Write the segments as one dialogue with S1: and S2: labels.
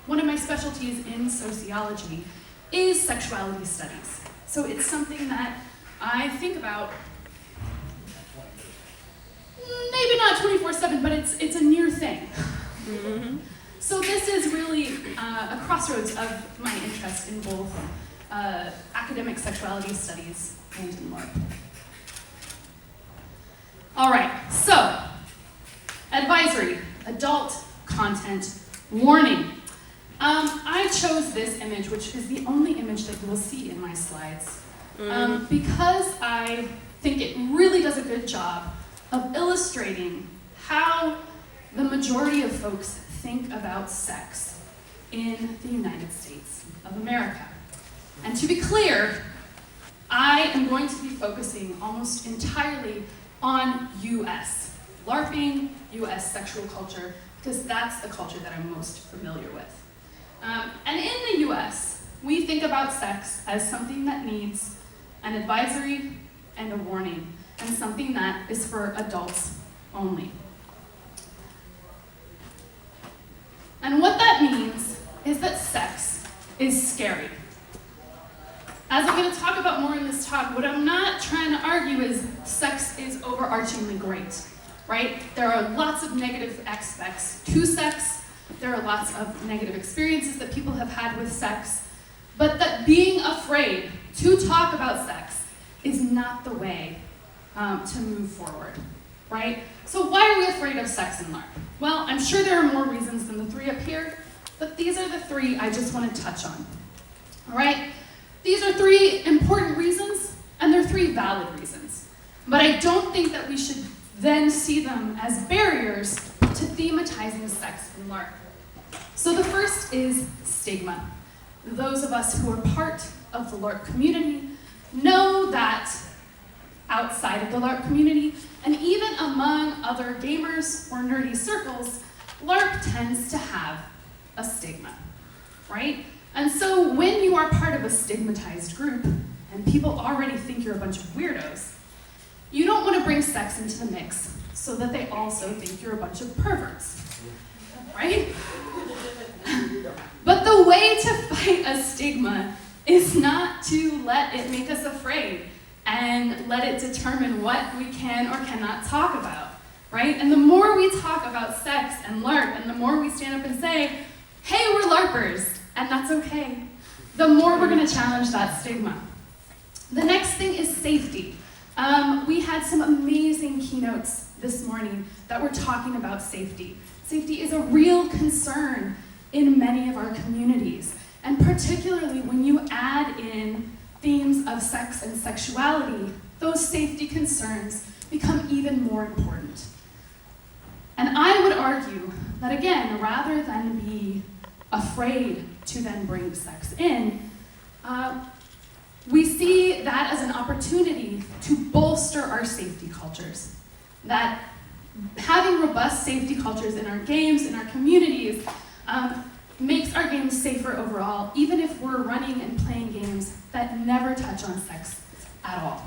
S1: One of my specialties in sociology is sexuality studies. So it's something that I think about, maybe not 24/7, but it's a near thing. Mm-hmm. So this is really a crossroads of my interest in both academic sexuality studies and in Larp. All right, so advisory, adult content warning. I chose this image, which is the only image that you will see in my slides, because I think it really does a good job of illustrating how the majority of folks think about sex in the United States of America. And to be clear, I am going to be focusing almost entirely on US LARPing, US sexual culture, because that's the culture that I'm most familiar with. And in the US, we think about sex as something that needs an advisory and a warning, and something that is for adults only. And what that means is that sex is scary. As I'm going to talk about more in this talk, what I'm not trying to argue is sex is overarchingly great, right? There are lots of negative aspects to sex. There are lots of negative experiences that people have had with sex, but that being afraid to talk about sex is not the way to move forward, right? So why are we afraid of sex in LARP? Well, I'm sure there are more reasons than the three up here, but these are the three I just want to touch on, all right? These are three important reasons, and they're three valid reasons, but I don't think that we should then see them as barriers to thematizing sex in LARP. So the first is stigma. Those of us who are part of the LARP community know that outside of the LARP community, and even among other gamers or nerdy circles, LARP tends to have a stigma, right? And so when you are part of a stigmatized group, and people already think you're a bunch of weirdos, you don't want to bring sex into the mix so that they also think you're a bunch of perverts, right? But the way to fight a stigma is not to let it make us afraid and let it determine what we can or cannot talk about, right? And the more we talk about sex and LARP, and the more we stand up and say, hey, we're LARPers, and that's okay, the more we're going to challenge that stigma. The next thing is safety. We had some amazing keynotes this morning that were talking about safety. Safety is a real concern in many of our communities, and particularly when you add in themes of sex and sexuality, those safety concerns become even more important. And I would argue that, again, rather than be afraid to then bring sex in, we see that as an opportunity to bolster our safety cultures. That having robust safety cultures in our games, in our communities, makes our games safer overall, even if we're running and playing games that never touch on sex at all.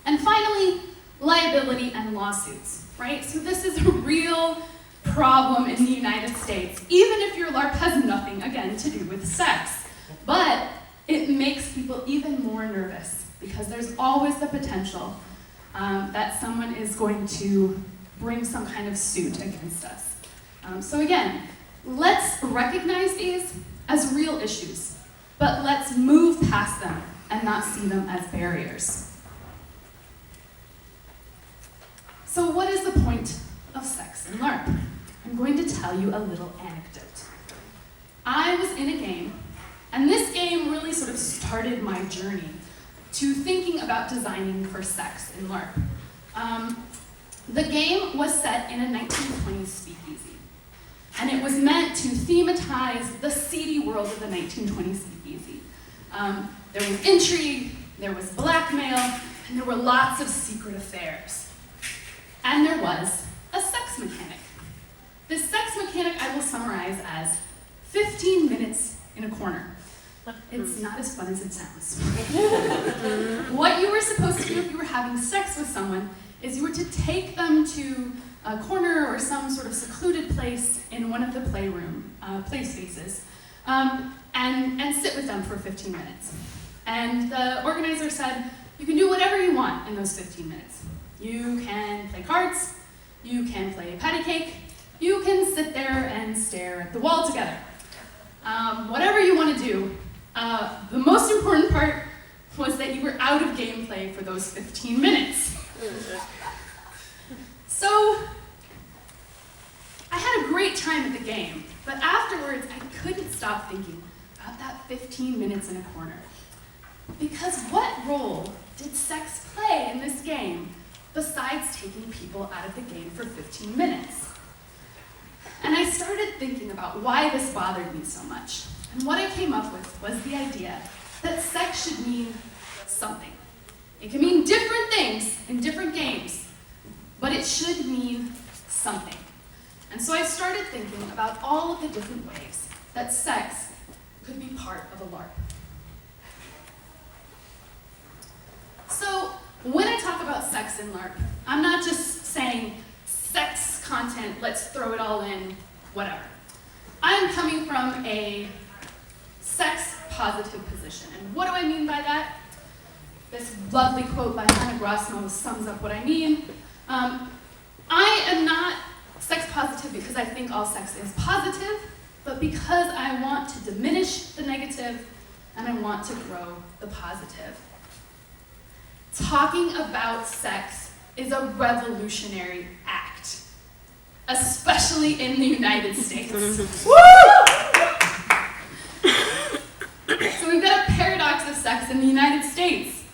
S1: And finally, liability and lawsuits, right? So this is a real problem in the United States, even if your LARP has nothing, again, to do with sex. But it makes people even more nervous because there's always the potential that someone is going to bring some kind of suit against us. So again, let's recognize these as real issues, but let's move past them and not see them as barriers. So what is the point of sex in LARP? I'm going to tell you a little anecdote. I was in a game, and this game really sort of started my journey to thinking about designing for sex in LARP. The game was set in a 1920s speakeasy, and it was meant to thematize the seedy world of the 1920s speakeasy. There was intrigue, there was blackmail, and there were lots of secret affairs. And there was a sex mechanic. This sex mechanic I will summarize as 15 minutes in a corner. It's not as fun as it sounds. What you were supposed to do if you were having sex with someone is you were to take them to a corner or some sort of secluded place in one of the play spaces, and sit with them for 15 minutes. And the organizer said, you can do whatever you want in those 15 minutes. You can play cards, you can play patty cake, you can sit there and stare at the wall together. Whatever you want to do. The most important part was that you were out of gameplay for those 15 minutes. So, I had a great time at the game, but afterwards I couldn't stop thinking about that 15 minutes in a corner. Because what role did sex play in this game besides taking people out of the game for 15 minutes? And I started thinking about why this bothered me so much. And what I came up with was the idea that sex should mean something. It can mean different things in different games, but it should mean something. And so I started thinking about all of the different ways that sex could be part of a LARP. So when I talk about sex in LARP, I'm not just saying sex content, let's throw it all in, whatever. I'm coming from a sex-positive position. And what do I mean by that? This lovely quote by Hannah Grossmo sums up what I mean. I am not sex-positive because I think all sex is positive, but because I want to diminish the negative and I want to grow the positive. Talking about sex is a revolutionary act, especially in the United States. Woo! So we've got a paradox of sex in the United States.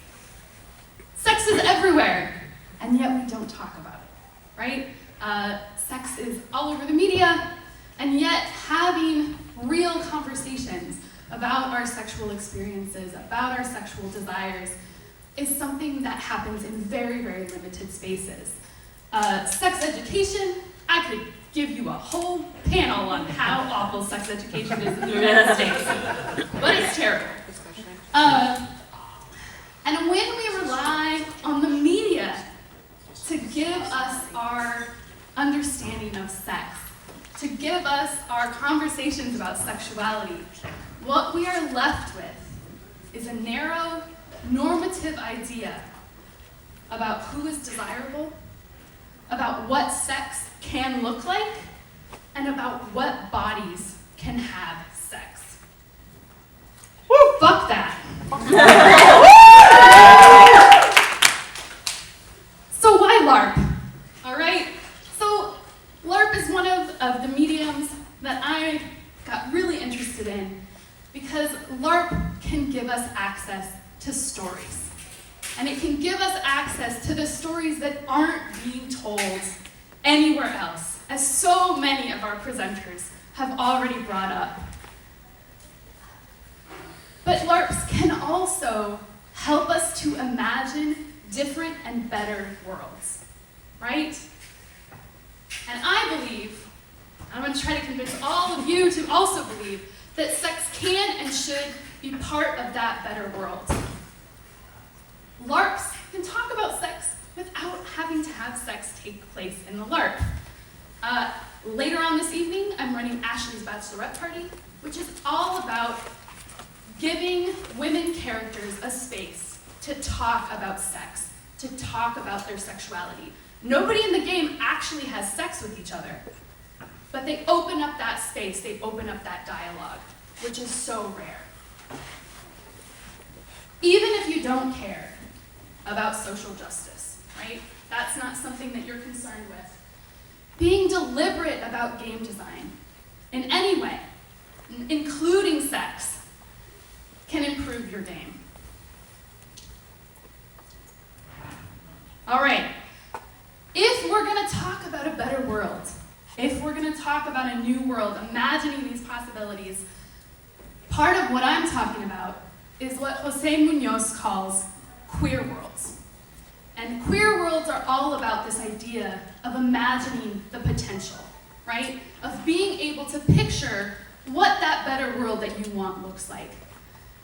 S1: Sex is everywhere, and yet we don't talk about it, right? Sex is all over the media, and yet having real conversations about our sexual experiences, about our sexual desires, is something that happens in very, very limited spaces. Sex education, I could give you a whole panel on how awful sex education is in the United States, but it's terrible. And when we rely on the media to give us our understanding of sex, to give us our conversations about sexuality, what we are left with is a narrow, normative idea about who is desirable, about what sex can look like, and about what bodies can have sex. Woo! Fuck that. So why LARP? All right? So LARP is one of the mediums that I got really interested in because LARP can give us access to stories. And it can give us access to the stories that aren't being told anywhere else, as so many of our presenters have already brought up. But LARPs can also help us to imagine different and better worlds, right? And I believe, I'm going to try to convince all of you to also believe, that sex can and should be part of that better world. LARPs can talk about sex without having to have sex take place in the LARP. Later on this evening, I'm running Ashley's Bachelorette Party, which is all about giving women characters a space to talk about sex, to talk about their sexuality. Nobody in the game actually has sex with each other, but they open up that space, they open up that dialogue, which is so rare. Even if you don't care about social justice, right? That's not something that you're concerned with. Being deliberate about game design in any way, including sex, can improve your game. All right, if we're going to talk about a better world, if we're going to talk about a new world, imagining these possibilities, part of what I'm talking about is what Jose Munoz calls queer worlds. And queer worlds are all about this idea of imagining the potential, right? Of being able to picture what that better world that you want looks like.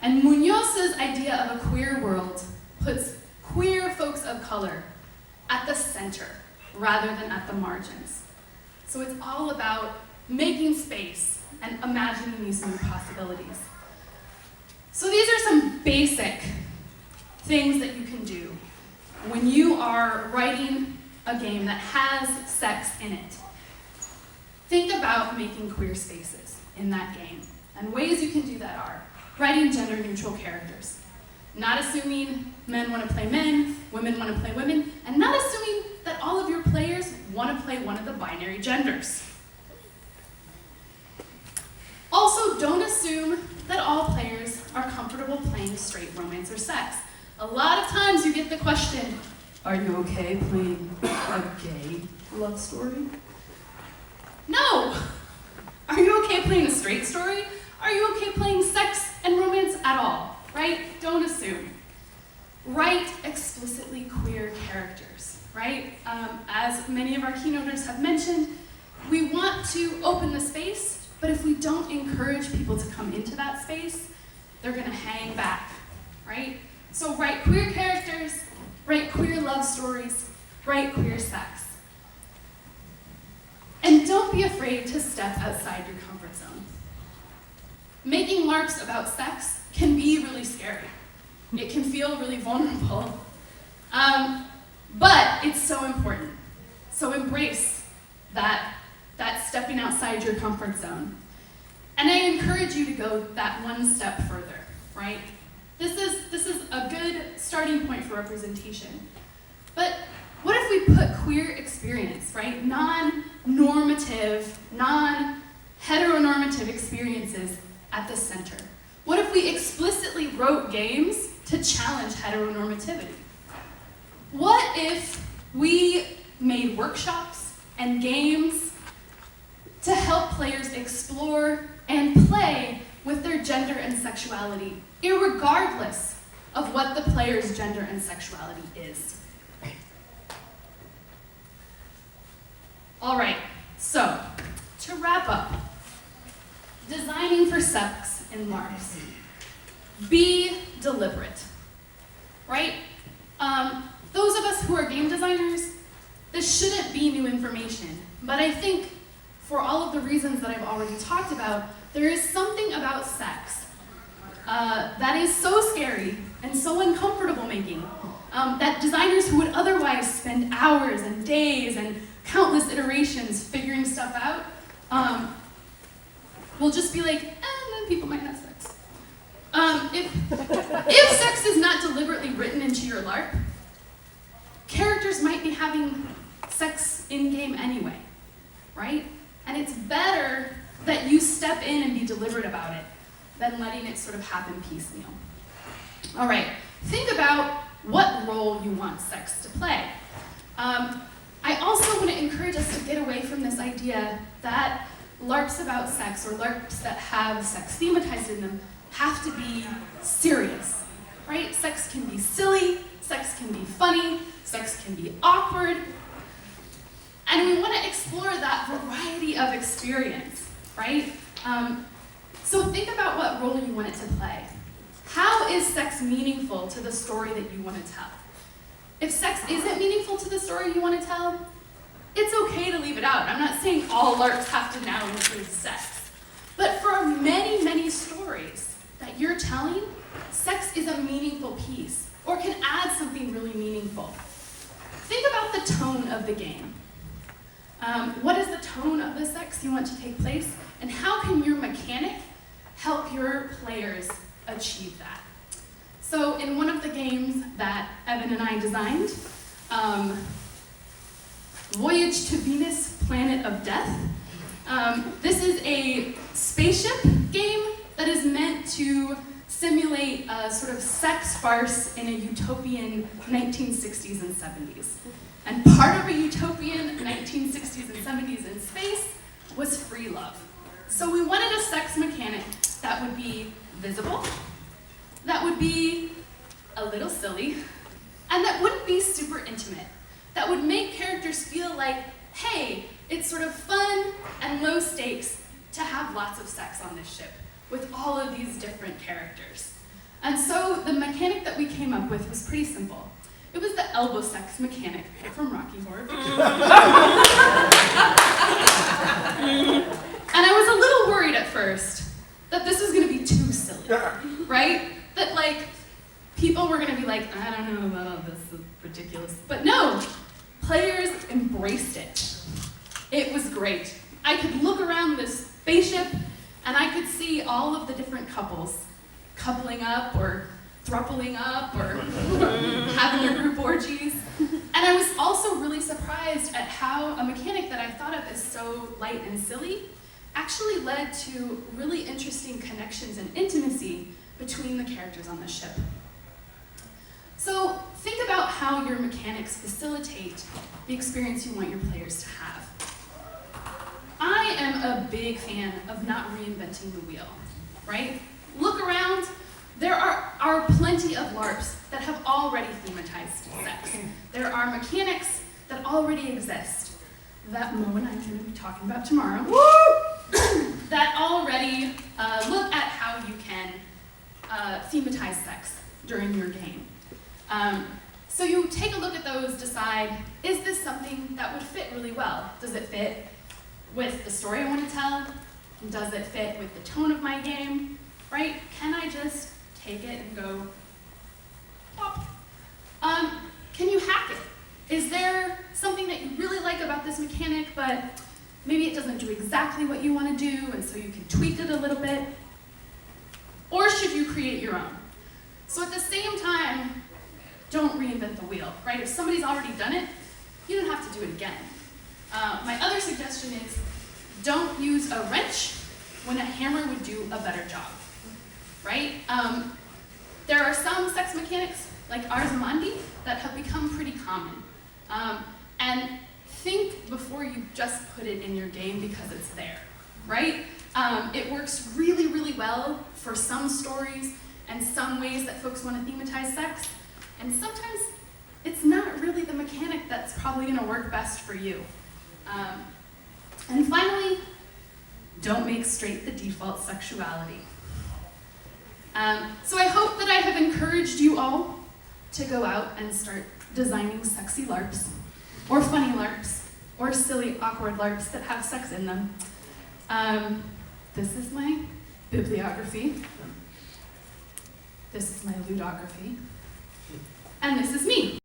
S1: And Munoz's idea of a queer world puts queer folks of color at the center rather than at the margins. So it's all about making space and imagining these new possibilities. So these are some basic things that you can do when you are writing a game that has sex in it. Think about making queer spaces in that game. And ways you can do that are writing gender-neutral characters, not assuming men want to play men, women want to play women, and not assuming that all of your players want to play one of the binary genders. Also, don't assume that all players are comfortable playing straight romance or sex. A lot of times you get the question, are you okay playing a gay love story? No! Are you okay playing a straight story? Are you okay playing sex and romance at all? Right? Don't assume. Write explicitly queer characters, right? As many of our keynoters have mentioned, we want to open the space, but if we don't encourage people to come into that space, they're gonna hang back, right? So write queer characters, write queer love stories, write queer sex. And don't be afraid to step outside your comfort zone. Making LARPs about sex can be really scary. It can feel really vulnerable. But it's so important. So embrace that stepping outside your comfort zone. And I encourage you to go that one step further, right? This is a good starting point for representation. But what if we put queer experience, right? Non-normative, non-heteronormative experiences at the center? What if we explicitly wrote games to challenge heteronormativity? What if we made workshops and games to help players explore and play with their gender and sexuality, irregardless of what the player's gender and sexuality is? All right, so to wrap up, designing for sex in LARPs. Be deliberate, right? Those of us who are game designers, this shouldn't be new information, but I think for all of the reasons that I've already talked about, there is something about sex that is so scary and so uncomfortable making that designers who would otherwise spend hours and days and countless iterations figuring stuff out will just be like, then people might have sex. If sex is not deliberately written into your LARP, characters might be having sex in-game anyway, right? And it's better that you step in and be deliberate about it than letting it sort of happen piecemeal. All right, think about what role you want sex to play. I also want to encourage us to get away from this idea that LARPs about sex, or LARPs that have sex thematized in them, have to be serious, right? Sex can be silly, sex can be funny, sex can be awkward, and we want to explore that variety of experience, right? So think about what role you want it to play. How is sex meaningful to the story that you want to tell? If sex isn't meaningful to the story you want to tell, it's okay to leave it out. I'm not saying all LARPs have to now include sex. But for many, many stories that you're telling, sex is a meaningful piece, or can add something really meaningful. Think about the tone of the game. What is the tone of the sex you want to take place, and how can your mechanic help your players achieve that? So in one of the games that Evan and I designed, Voyage to Venus, Planet of Death. This is a spaceship game that is meant to simulate a sort of sex farce in a utopian 1960s and 70s. And part of a utopian 1960s and 70s in space was free love. So we wanted a sex mechanic that would be visible, that would be a little silly, and that wouldn't be super intimate. That would make characters feel like, hey, it's sort of fun and low stakes to have lots of sex on this ship with all of these different characters. And so the mechanic that we came up with was pretty simple. It was the elbow sex mechanic from Rocky Horror Picture Show. And I was a little worried at first that this was gonna be too silly, right? That like, people were gonna be like, I don't know, this is ridiculous. But no, players embraced it. It was great. I could look around this spaceship and I could see all of the different couples coupling up or throupling up or having their group orgies. And I was also really surprised at how a mechanic that I thought of as so light and silly actually led to really interesting connections and intimacy between the characters on the ship. So think about how your mechanics facilitate the experience you want your players to have. I am a big fan of not reinventing the wheel, right? Look around, there are plenty of LARPs that have already thematized sex. There are mechanics that already exist, that Mo and I are going to be talking about tomorrow, that already look at how you can thematize sex during your game. So you take a look at those, decide, is this something that would fit really well? Does it fit with the story I want to tell? Does it fit with the tone of my game? Right? Can I just take it and go, pop? Can you hack it? Is there something that you really like about this mechanic, but maybe it doesn't do exactly what you want to do, and so you can tweak it a little bit? Or should you create your own? So at the same time, don't reinvent the wheel, right? If somebody's already done it, you don't have to do it again. My other suggestion is don't use a wrench when a hammer would do a better job, right? There are some sex mechanics, like Arzamandi, that have become pretty common. And think before you just put it in your game because it's there, right? It works really, really well for some stories and some ways that folks want to thematize sex. And sometimes it's not really the mechanic that's probably going to work best for you. And finally, don't make straight the default sexuality. So I hope that I have encouraged you all to go out and start designing sexy LARPs, or funny LARPs, or silly, awkward LARPs that have sex in them. This is my bibliography. This is my ludography. And this is me.